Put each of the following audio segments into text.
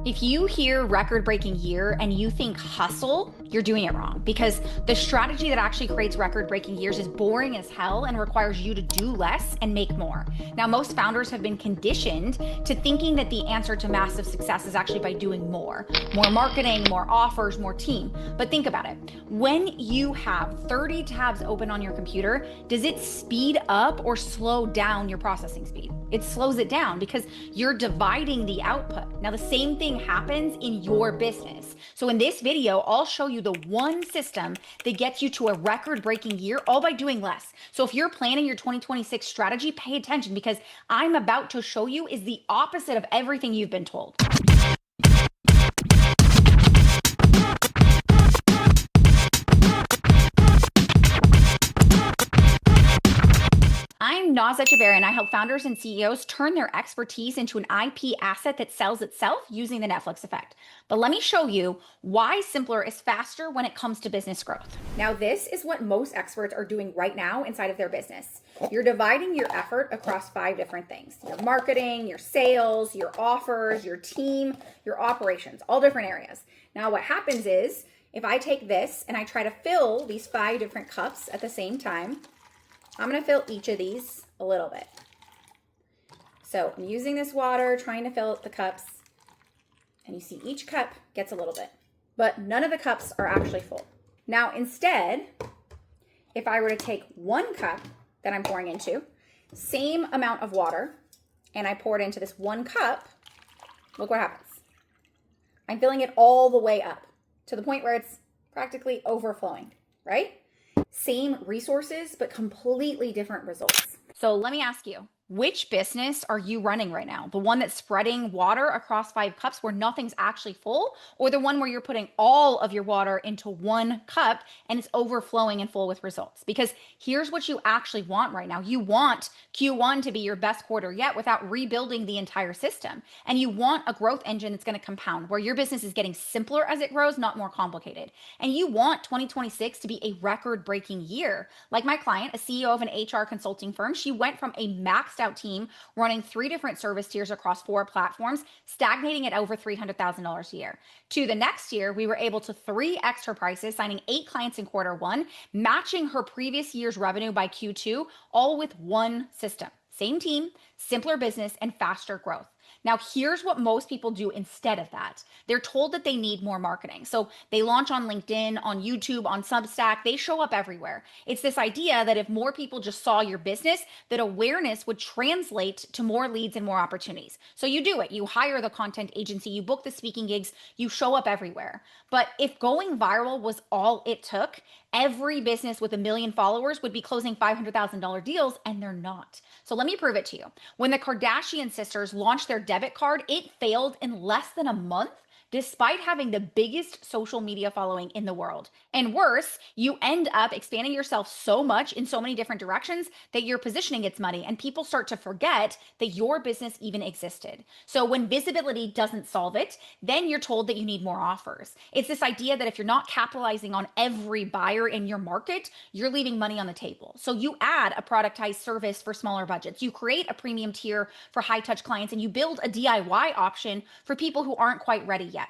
If you hear record-breaking year and you think hustle, you're doing it wrong because the strategy that actually creates record-breaking years is boring as hell and requires you to do less and make more. Now, most founders have been conditioned to thinking that the answer to massive success is actually by doing more marketing, more offers, more team. But think about it. When you have 30 tabs open on your computer, does it speed up or slow down your processing speed? It slows it down because you're dividing the output. Now, the same thing happens in your business. So in this video, I'll show you the one system that gets you to a record-breaking year all by doing less. So if you're planning your 2026 strategy, pay attention because I'm about to show you is the opposite of everything you've been told. I'm Echeverria, and I help founders and CEOs turn their expertise into an IP asset that sells itself using the Netflix effect. But let me show you why simpler is faster when it comes to business growth. Now, this is what most experts are doing right now inside of their business. You're dividing your effort across 5 different things: your marketing, your sales, your offers, your team, your operations, all different areas. Now, what happens is if I take this and I try to fill these 5 different cups at the same time, I'm going to fill each of these a little bit. So I'm using this water, trying to fill the cups, and you see each cup gets a little bit, but none of the cups are actually full. Now, instead, if I were to take 1 cup that I'm pouring into, same amount of water, and I pour it into this 1 cup, look what happens. I'm filling it all the way up to the point where it's practically overflowing, right? Same resources, but completely different results. So let me ask you, which business are you running right now? The one that's spreading water across 5 cups where nothing's actually full, or the one where you're putting all of your water into 1 cup and it's overflowing and full with results? Because here's what you actually want right now. You want Q1 to be your best quarter yet without rebuilding the entire system. And you want a growth engine that's going to compound, where your business is getting simpler as it grows, not more complicated. And you want 2026 to be a record-breaking year. Like my client, a CEO of an HR consulting firm, she went from a maxed out team running 3 different service tiers across 4 platforms, stagnating at over $300,000 a year. To the next year, we were able to 3x her prices, signing 8 clients in Q1, matching her previous year's revenue by Q2, all with one system. Same team, simpler business, and faster growth. Now, here's what most people do instead of that. They're told that they need more marketing. So they launch on LinkedIn, on YouTube, on Substack. They show up everywhere. It's this idea that if more people just saw your business, that awareness would translate to more leads and more opportunities. So you do it. You hire the content agency, you book the speaking gigs, you show up everywhere. But if going viral was all it took, every business with 1 million followers would be closing $500,000 deals, and they're not. So let me prove it to you. When the Kardashian sisters launched their debit card, it failed in less than a month, despite having the biggest social media following in the world. And worse, you end up expanding yourself so much in so many different directions that your positioning gets muddy and people start to forget that your business even existed. So when visibility doesn't solve it, then you're told that you need more offers. It's this idea that if you're not capitalizing on every buyer in your market, you're leaving money on the table. So you add a productized service for smaller budgets, you create a premium tier for high touch clients, and you build a DIY option for people who aren't quite ready yet.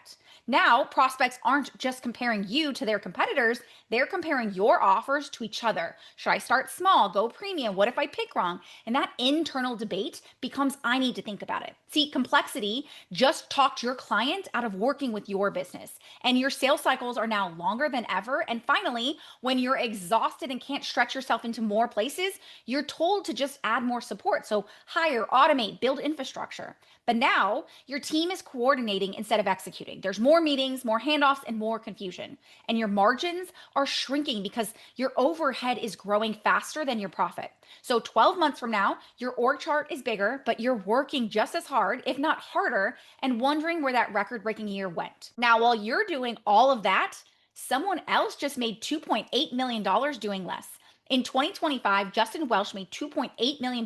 Now, prospects aren't just comparing you to their competitors, they're comparing your offers to each other. Should I start small, go premium? What if I pick wrong? And that internal debate becomes, I need to think about it. See, complexity just talked your client out of working with your business. And your sales cycles are now longer than ever. And finally, when you're exhausted and can't stretch yourself into more places, you're told to just add more support. So hire, automate, build infrastructure. But now your team is coordinating instead of executing. There's more meetings, more handoffs, and more confusion. And your margins are shrinking because your overhead is growing faster than your profit. So 12 months from now, your org chart is bigger, but you're working just as hard, if not harder, and wondering where that record-breaking year went. Now, while you're doing all of that, someone else just made $2.8 million doing less. In 2025, Justin Welsh made $2.8 million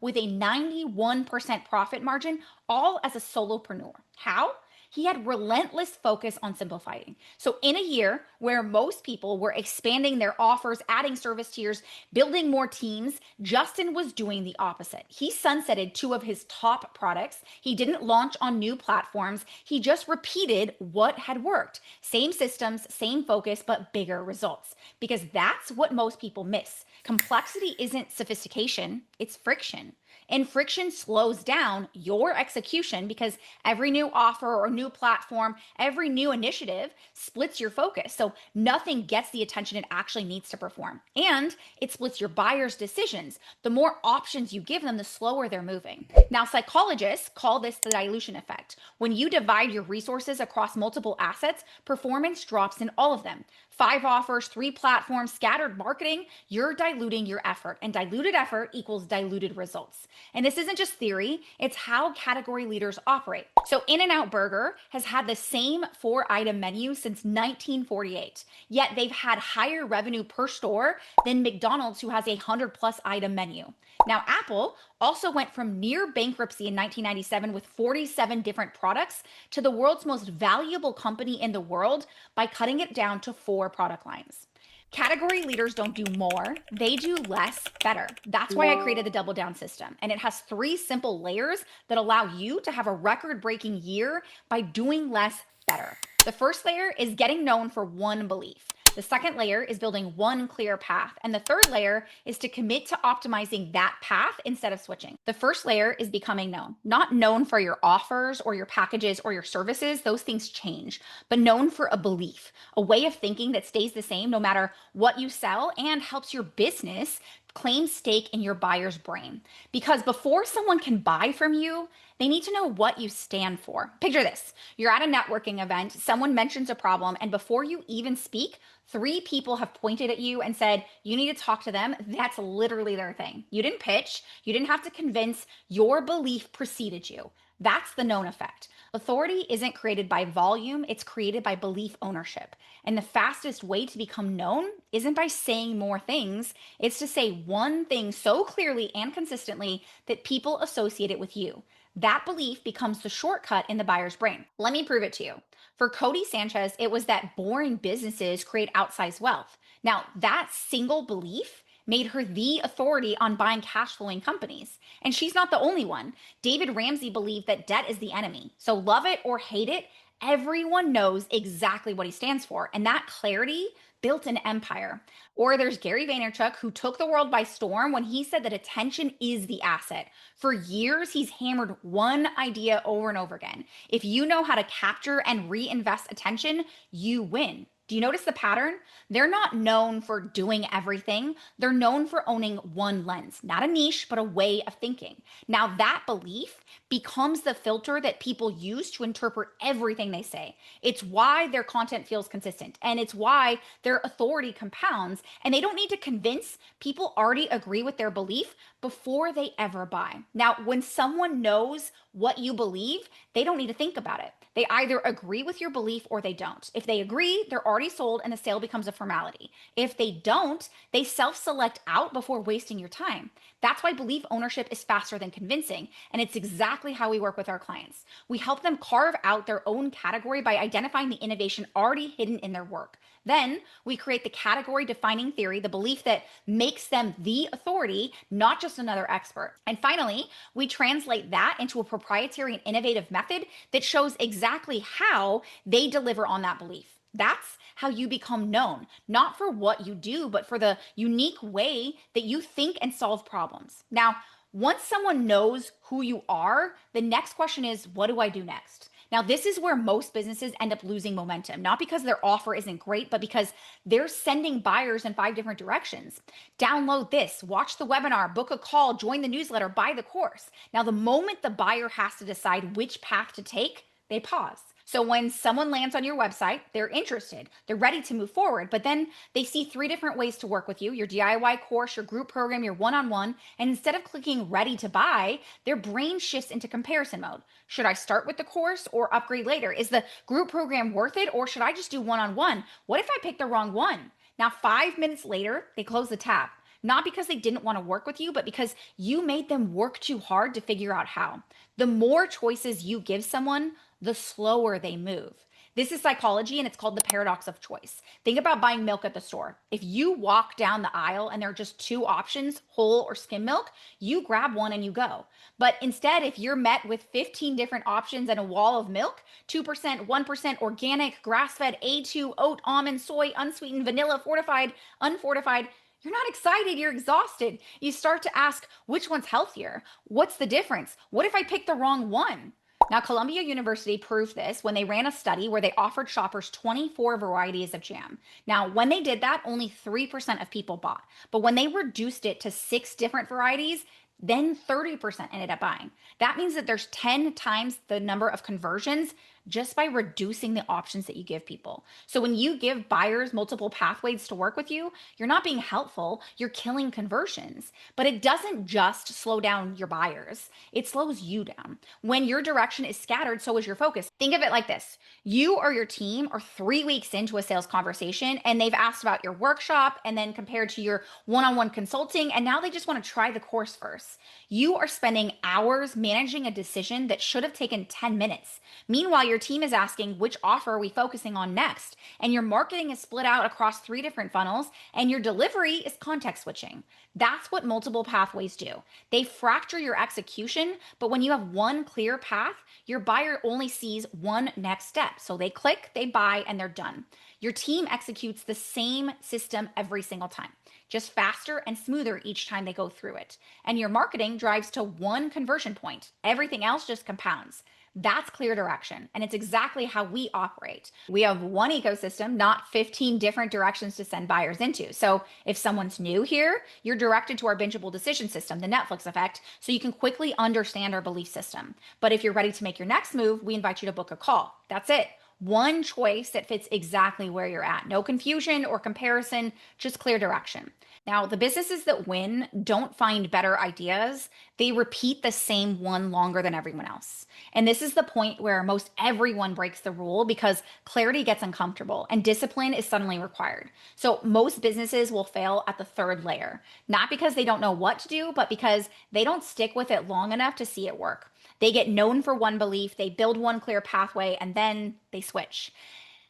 with a 91% profit margin, all as a solopreneur. How? He had relentless focus on simplifying. So, in a year where most people were expanding their offers, adding service tiers, building more teams, Justin was doing the opposite. He sunsetted two of his top products. He didn't launch on new platforms. He just repeated what had worked. Same systems, same focus, but bigger results. Because that's what most people miss. Complexity isn't sophistication, it's friction. And friction slows down your execution because every new offer or new platform, every new initiative splits your focus. So nothing gets the attention it actually needs to perform. And it splits your buyers' decisions. The more options you give them, the slower they're moving. Now, psychologists call this the dilution effect. When you divide your resources across multiple assets, performance drops in all of them. 5 offers, 3 platforms, scattered marketing, you're diluting your effort. And diluted effort equals diluted results. And this isn't just theory, it's how category leaders operate. So In-N-Out Burger has had the same 4-item menu since 1948, yet they've had higher revenue per store than McDonald's, who has a 100+ item menu. Now, Apple also went from near bankruptcy in 1997 with 47 different products to the world's most valuable company in the world by cutting it down to 4 product lines. Category leaders don't do more, they do less better. That's why I created the double down system. And it has 3 simple layers that allow you to have a record breaking year by doing less better. The first layer is getting known for one belief. The second layer is building one clear path. And the third layer is to commit to optimizing that path instead of switching. The first layer is becoming known, not known for your offers or your packages or your services. Those things change, but known for a belief, a way of thinking that stays the same no matter what you sell and helps your business claim stake in your buyer's brain. Because before someone can buy from you, they need to know what you stand for. Picture this. You're at a networking event, someone mentions a problem, and before you even speak, 3 people have pointed at you and said, you need to talk to them. That's literally their thing. You didn't pitch, you didn't have to convince, your belief preceded you. That's the known effect. Authority isn't created by volume, it's created by belief ownership. And the fastest way to become known isn't by saying more things, it's to say one thing so clearly and consistently that people associate it with you. That belief becomes the shortcut in the buyer's brain. Let me prove it to you. For Cody Sanchez, it was that boring businesses create outsized wealth. Now, that single belief made her the authority on buying cash flowing companies. And she's not the only one. David Ramsey believed that debt is the enemy. So love it or hate it, everyone knows exactly what he stands for. And that clarity built an empire. Or there's Gary Vaynerchuk, who took the world by storm when he said that attention is the asset. For years, he's hammered one idea over and over again. If you know how to capture and reinvest attention, you win. Do you notice the pattern? They're not known for doing everything. They're known for owning one lens, not a niche, but a way of thinking. Now, that belief becomes the filter that people use to interpret everything they say. It's why their content feels consistent, and it's why their authority compounds, and they don't need to convince. People already agree with their belief before they ever buy. Now, when someone knows what you believe, they don't need to think about it. They either agree with your belief or they don't. If they agree, they're already sold and the sale becomes a formality. If they don't, they self-select out before wasting your time. That's why belief ownership is faster than convincing. And it's exactly how we work with our clients. We help them carve out their own category by identifying the innovation already hidden in their work. Then we create the category defining theory, the belief that makes them the authority, not just another expert. And finally, we translate that into a proprietary and innovative method that shows exactly how they deliver on that belief. That's how you become known, not for what you do, but for the unique way that you think and solve problems. Now, once someone knows who you are, the next question is, what do I do next? Now, this is where most businesses end up losing momentum, not because their offer isn't great, but because they're sending buyers in 5 different directions. Download this, watch the webinar, book a call, join the newsletter, buy the course. Now, the moment the buyer has to decide which path to take, they pause. So when someone lands on your website, they're interested, they're ready to move forward, but then they see 3 different ways to work with you, your DIY course, your group program, your one-on-one, and instead of clicking ready to buy, their brain shifts into comparison mode. Should I start with the course or upgrade later? Is the group program worth it, or should I just do one-on-one? What if I pick the wrong one? Now, 5 minutes later, they close the tab. Not because they didn't want to work with you, but because you made them work too hard to figure out how. The more choices you give someone, the slower they move. This is psychology and it's called the paradox of choice. Think about buying milk at the store. If you walk down the aisle and there are just two options, whole or skim milk, you grab one and you go. But instead, if you're met with 15 different options and a wall of milk, 2%, 1% organic, grass fed, A2, oat, almond, soy, unsweetened, vanilla, fortified, unfortified, you're not excited, you're exhausted. You start to ask, which one's healthier? What's the difference? What if I pick the wrong one? Now, Columbia University proved this when they ran a study where they offered shoppers 24 varieties of jam. Now, when they did that, only 3% of people bought. But when they reduced it to 6 different varieties, then 30% ended up buying. That means that there's 10 times the number of conversions just by reducing the options that you give people. So when you give buyers multiple pathways to work with you, you're not being helpful, you're killing conversions. But it doesn't just slow down your buyers, it slows you down. When your direction is scattered, so is your focus. Think of it like this. You or your team are 3 weeks into a sales conversation and they've asked about your workshop and then compared to your one-on-one consulting, and now they just want to try the course first. You are spending hours managing a decision that should have taken 10 minutes. Meanwhile, your team is asking, which offer are we focusing on next? And your marketing is split out across 3 different funnels, and your delivery is context switching. That's what multiple pathways do. They fracture your execution, but when you have one clear path, your buyer only sees one next step. So they click, they buy, and they're done. Your team executes the same system every single time, just faster and smoother each time they go through it. And your marketing drives to one conversion point. Everything else just compounds. That's clear direction. And it's exactly how we operate. We have one ecosystem, not 15 different directions to send buyers into. So if someone's new here, you're directed to our bingeable decision system, the Netflix effect, so you can quickly understand our belief system. But if you're ready to make your next move, we invite you to book a call. That's it. One choice that fits exactly where you're at. No confusion or comparison, just clear direction. Now, the businesses that win don't find better ideas. They repeat the same one longer than everyone else. And this is the point where most everyone breaks the rule because clarity gets uncomfortable and discipline is suddenly required. So most businesses will fail at the third layer, not because they don't know what to do, but because they don't stick with it long enough to see it work. They get known for one belief, they build one clear pathway, and then they switch.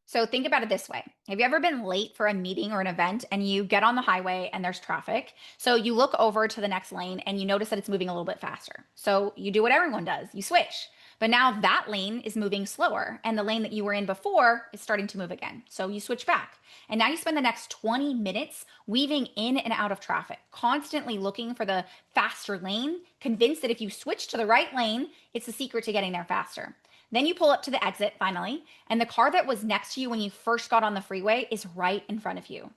So think about it this way. Have you ever been late for a meeting or an event and you get on the highway and there's traffic? So you look over to the next lane and you notice that it's moving a little bit faster. So you do what everyone does, you switch. But now that lane is moving slower and the lane that you were in before is starting to move again. So you switch back. And now you spend the next 20 minutes weaving in and out of traffic, constantly looking for the faster lane, convinced that if you switch to the right lane, it's the secret to getting there faster. Then you pull up to the exit finally, and the car that was next to you when you first got on the freeway is right in front of you.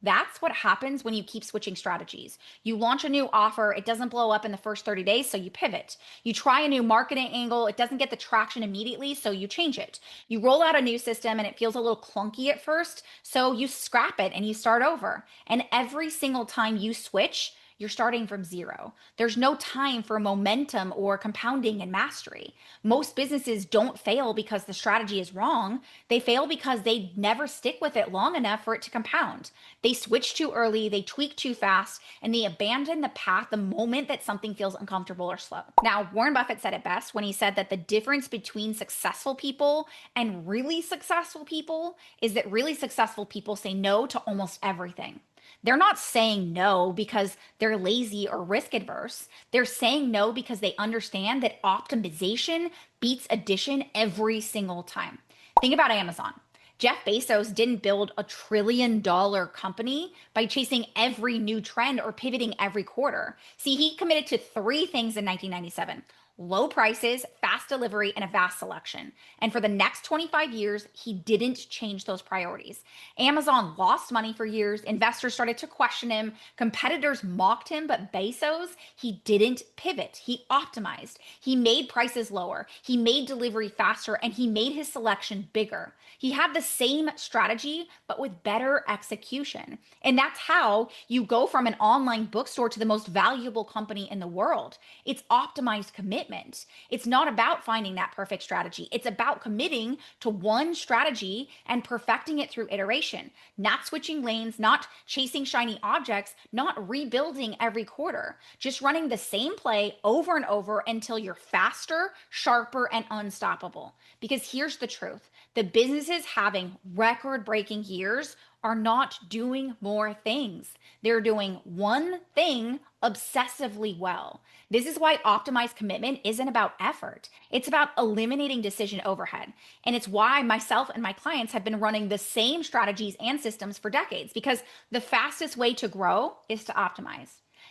That's what happens when you keep switching strategies. You launch a new offer, it doesn't blow up in the first 30 days, so you pivot. You try a new marketing angle, it doesn't get the traction immediately, so you change it. You roll out a new system and it feels a little clunky at first, so you scrap it and you start over. And every single time you switch, you're starting from zero. There's no time for momentum or compounding and mastery. Most businesses don't fail because the strategy is wrong. They fail because they never stick with it long enough for it to compound. They switch too early, they tweak too fast, and they abandon the path the moment that something feels uncomfortable or slow. Now, Warren Buffett said it best when he said that the difference between successful people and really successful people is that really successful people say no to almost everything. They're not saying no because they're lazy or risk adverse. They're saying no because they understand that optimization beats addition every single time. Think about Amazon. Jeff Bezos didn't build a $1 trillion company by chasing every new trend or pivoting every quarter. See, he committed to 3 things in 1997. Low prices, fast delivery, and a vast selection. And for the next 25 years, he didn't change those priorities. Amazon lost money for years. Investors started to question him. Competitors mocked him, but Bezos, he didn't pivot. He optimized. He made prices lower. He made delivery faster, and he made his selection bigger. He had the same strategy, but with better execution. And that's how you go from an online bookstore to the most valuable company in the world. It's optimized commitment. commitment. It's not about finding that perfect strategy. It's about committing to one strategy and perfecting it through iteration, not switching lanes, not chasing shiny objects, not rebuilding every quarter, just running the same play over and over until you're faster, sharper, and unstoppable. Because here's the truth: the businesses having record breaking years are not doing more things. They're doing one thing obsessively well. This is why optimized commitment isn't about effort. It's about eliminating decision overhead. And it's why myself and my clients have been running the same strategies and systems for decades, because the fastest way to grow is to optimize.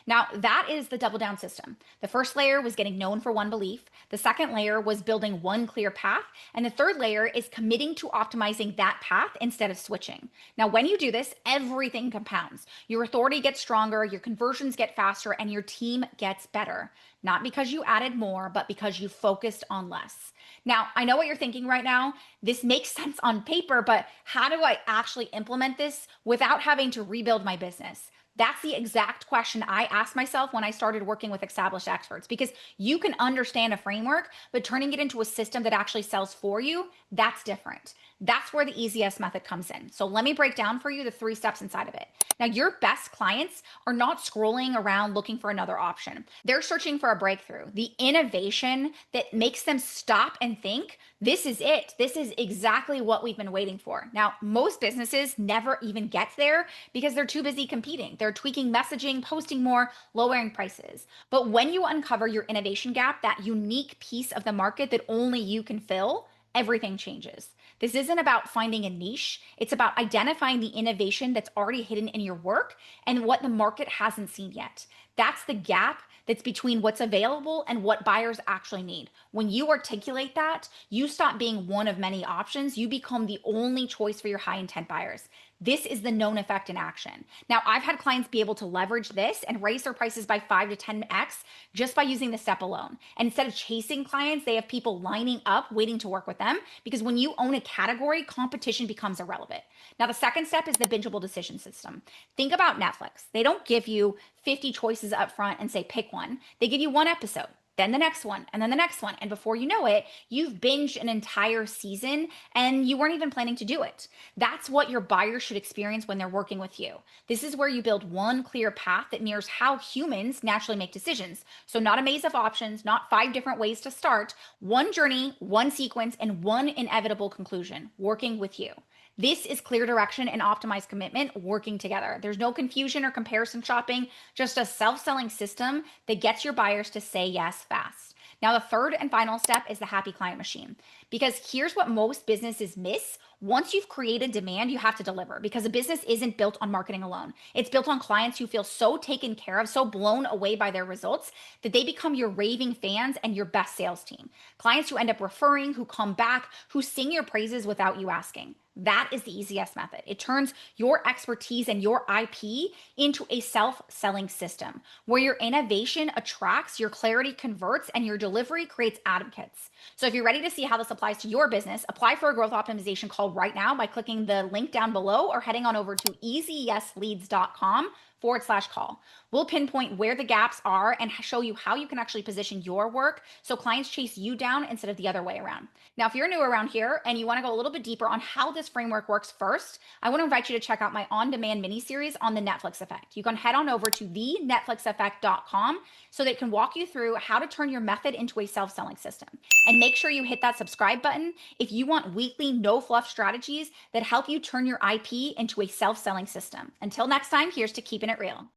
Now, that is the double down system. The first layer was getting known for one belief. The second layer was building one clear path. And the third layer is committing to optimizing that path instead of switching. Now, when you do this, everything compounds. Your authority gets stronger, your conversions get faster, and your team gets better. Not because you added more, but because you focused on less. Now, I know what you're thinking right now. This makes sense on paper, but how do I actually implement this without having to rebuild my business? That's the exact question I asked myself when I started working with established experts, because you can understand a framework, but turning it into a system that actually sells for you, that's different. That's where the easiest method comes in. So let me break down for you the 3 steps inside of it. Now, your best clients are not scrolling around looking for another option. They're searching for a breakthrough, the innovation that makes them stop and think, this is it. This is exactly what we've been waiting for. Now, most businesses never even get there because they're too busy competing. They're tweaking messaging, posting more, lowering prices. But when you uncover your innovation gap, that unique piece of the market that only you can fill, everything changes. This isn't about finding a niche. It's about identifying the innovation that's already hidden in your work and what the market hasn't seen yet. That's the gap that's between what's available and what buyers actually need. When you articulate that, you stop being one of many options. You become the only choice for your high intent buyers. This is the known effect in action. Now, I've had clients be able to leverage this and raise their prices by 5 to 10x just by using the step alone. And instead of chasing clients, they have people lining up waiting to work with them, because when you own a category, competition becomes irrelevant. Now, the second step is the bingeable decision system. Think about Netflix. They don't give you 50 choices up front and say pick one. They give you one episode, then the next one, and then the next one. And before you know it, you've binged an entire season and you weren't even planning to do it. That's what your buyers should experience when they're working with you. This is where you build one clear path that mirrors how humans naturally make decisions. So not a maze of options, not 5 different ways to start, one journey, one sequence, and one inevitable conclusion, working with you. This is clear direction and optimized commitment working together. There's no confusion or comparison shopping, just a self-selling system that gets your buyers to say yes fast. Now, the third and final step is the happy client machine, because here's what most businesses miss. Once you've created demand, you have to deliver, because a business isn't built on marketing alone. It's built on clients who feel so taken care of, so blown away by their results that they become your raving fans and your best sales team. Clients who end up referring, who come back, who sing your praises without you asking. That is the easiest method. It turns your expertise and your IP into a self-selling system where your innovation attracts, your clarity converts, and your delivery creates advocates. So if you're ready to see how this applies to your business, apply for a growth optimization call right now by clicking the link down below or heading on over to easyesleads.com/call. We'll pinpoint where the gaps are and show you how you can actually position your work so clients chase you down instead of the other way around. Now, if you're new around here and you want to go a little bit deeper on how this framework works first, I want to invite you to check out my on-demand mini-series on the Netflix effect. You can head on over to thenetflixeffect.com so that it can walk you through how to turn your method into a self-selling system. And make sure you hit that subscribe button if you want weekly no-fluff strategies that help you turn your IP into a self-selling system. Until next time, here's to keeping it real.